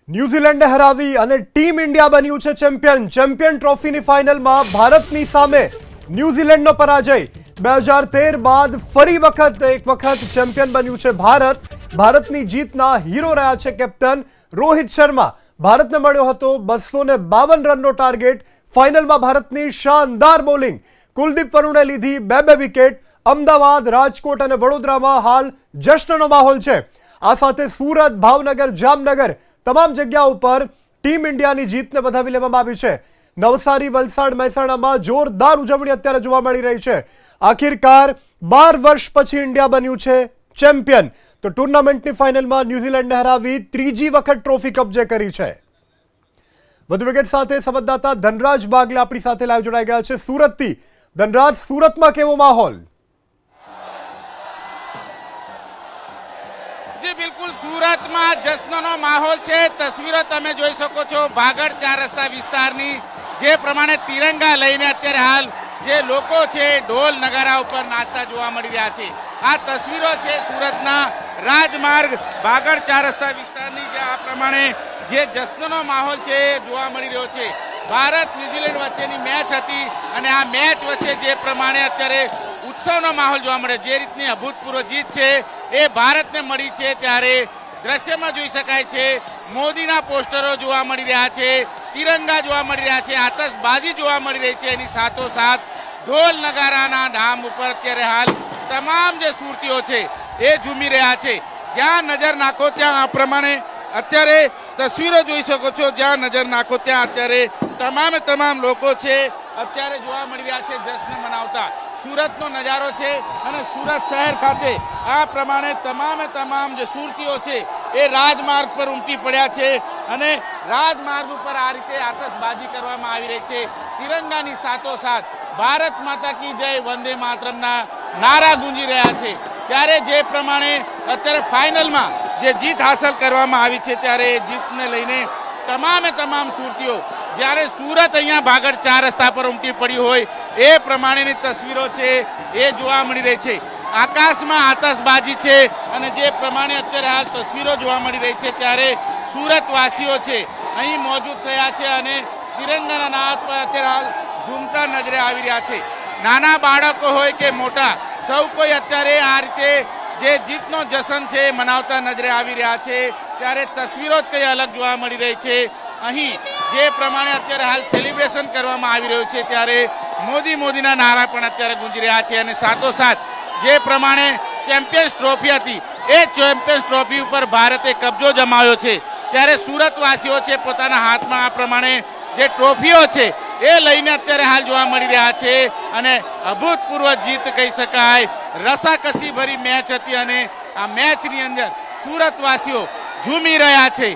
ન્યૂઝીલેન્ડને હરાવી અને team India બન્યું છે ચેમ્પિયન। ચેમ્પિયન ટ્રોફીની ફાઇનલમાં ભારતની સામે ન્યૂઝીલેન્ડનો પરાજય। 2013 બાદ ફરી એક વખત ચેમ્પિયન બન્યું છે ભારત। ભારતની જીતના હીરો રહ્યા છે કેપ્ટન રોહિત શર્મા। ભારતને મળ્યો હતો 252 રનનો ટાર્ગેટ। ફાઇનલમાં ભારતની શાનદાર બોલિંગ। કુલદીપ વરુણે લીધી બે વિકેટ। અમદાવાદ, રાજકોટ અને વડોદરામાં હાલ જશ્નનો માહોલ છે। આ સાથે સુરત, ભાવનગર, જામનગર તમામ જગ્યાઓ પર ટીમ ઇન્ડિયાની જીતને વધાવી લેવામાં આવી છે। નવસારી, વલસાડ, મહેસાણામાં જોરદાર ઉજવણી અત્યારે જોવા મળી રહી છે। આખિરકાર 12 વર્ષ પછી ઇન્ડિયા બન્યું છે ચેમ્પિયન। તો ટુર્નામેન્ટની ફાઇનલમાં ન્યૂઝીલેન્ડને હરાવી ત્રીજી વખત ટ્રોફી કબજે કરી છે। વધુ વિકેટ સાથે સંવાદદાતા ધનરાજ બાગલે આપણી સાથે લાઈવ જોડાઈ ગયા છે સુરતથી। ધનરાજ, સુરતમાં કેવો માહોલ? जी बिल्कुल, सूरत में जश्ननो माहौल है। तस्वीरों तमे जोई सको छो भागड़ 4 रस्ता विस्तारनी जे प्रमाणे तिरंगा लईने अत्यारे हाल जे लोको छे ढोल नगारा उपर नाचता जोवा मळी रह्या छे। आ तस्वीरो छे सूरतना राजमार्ग भागड़ 4 रस्ता विस्तारनी जे आ प्रमाणे जे जश्ननो माहौल छे जोवा मळी रह्यो छे। भारत न्यूजीलैंड वच्चेनी मैच हती અને આ મેચ વચ્ચે જે પ્રમાણે અત્યારે ઉત્સવનો માહોલ જોવા મળે, જે રીતની અભૂતપૂર્વ જીત છે એ ભારતને મળી છે, ત્યારે દ્રશ્યમાં જોઈ શકાય છે મોદીના પોસ્ટરો જોવા મળી રહ્યા છે, તિરંગા જોવા મળી રહ્યા છે, આતશબાજી જોવા મળી રહી છે। એની સાથોસાથ ઢોલ નગારાના ધામ ઉપર અત્યારે હાલ તમામ જે સુરતીઓ છે એ ઝૂમી રહ્યા છે। જ્યાં નજર નાખો ત્યાં આ પ્રમાણે અત્યારે તસવીરો જોઈ શકો છો। જ્યાં નજર નાખો ત્યાં અત્યારે તમામ લોકો છે અત્યારે જોવા મળી રહ્યા છે જશ્ન મનાવતા। સુરતનો નજારો છે અને સુરત શહેર ખાતે આ પ્રમાણે તમામ જે સુરતીઓ છે એ રાજમાર્ગ પર ઉમટી પડ્યા છે અને રાજમાર્ગ ઉપર આ રીતે આતશબાજી કરવામાં આવી રહી છે। તિરંગાની સાથોસાથ ભારત માતા કી જય, વંદે માતરમના નારા ગુંજી રહ્યા છે। ત્યારે જે પ્રમાણે અત્યારે ફાઇનલમાં જે જીત હાંસલ કરવામાં આવી છે, ત્યારે એ જીતને લઈને તમામ સુરતીઓ જ્યારે સુરત અહીંયા ભાગળ 4 રસ્તા પર ઉમટી પડી હોય એ પ્રમાણેની તસવીરો છે એ જોવા મળી રહી છે। આકાશમાં આતશબાજી છે અને જે પ્રમાણે અત્યારે હાલ તસવીરો જોવા મળી રહી છે, ત્યારે સુરતવાસીઓ છે અહીં મોજૂદ થયા છે અને તિરંગાના નાદ પર અત્યારે હાલ ઝૂમતા નજરે આવી રહ્યા છે। નાના બાળકો હોય કે મોટા, સૌ કોઈ અત્યારે આ રીતે જે જીતનો જશ્ન છે મનાવતા નજરે આવી રહ્યા છે। ત્યારે તસવીરો જ કંઈ અલગ જોવા મળી રહી છે। અહીં જે પ્રમાણે અત્યારે હાલ સેલિબ્રેશન કરવામાં આવી રહ્યું છે, ત્યારે મોદીના નારા પણ અત્યારે ગુંજી રહ્યા છે અને સાથોસાથ જે પ્રમાણે ચેમ્પિયન્સ ટ્રોફી હતી એ ચેમ્પિયન્સ ટ્રોફી ઉપર ભારતે કબજો જમાવ્યો છે, ત્યારે સુરતવાસીઓ છે પોતાના હાથમાં આ પ્રમાણે જે ટ્રોફીઓ છે એ લઈને અત્યારે હાલ જોવા મળી રહ્યા છે અને અભૂતપૂર્વ જીત કહી શકાય। રસાકસી ભરી મેચ હતી અને આ મેચની અંદર સુરતવાસીઓ ઝૂમી રહ્યા છે।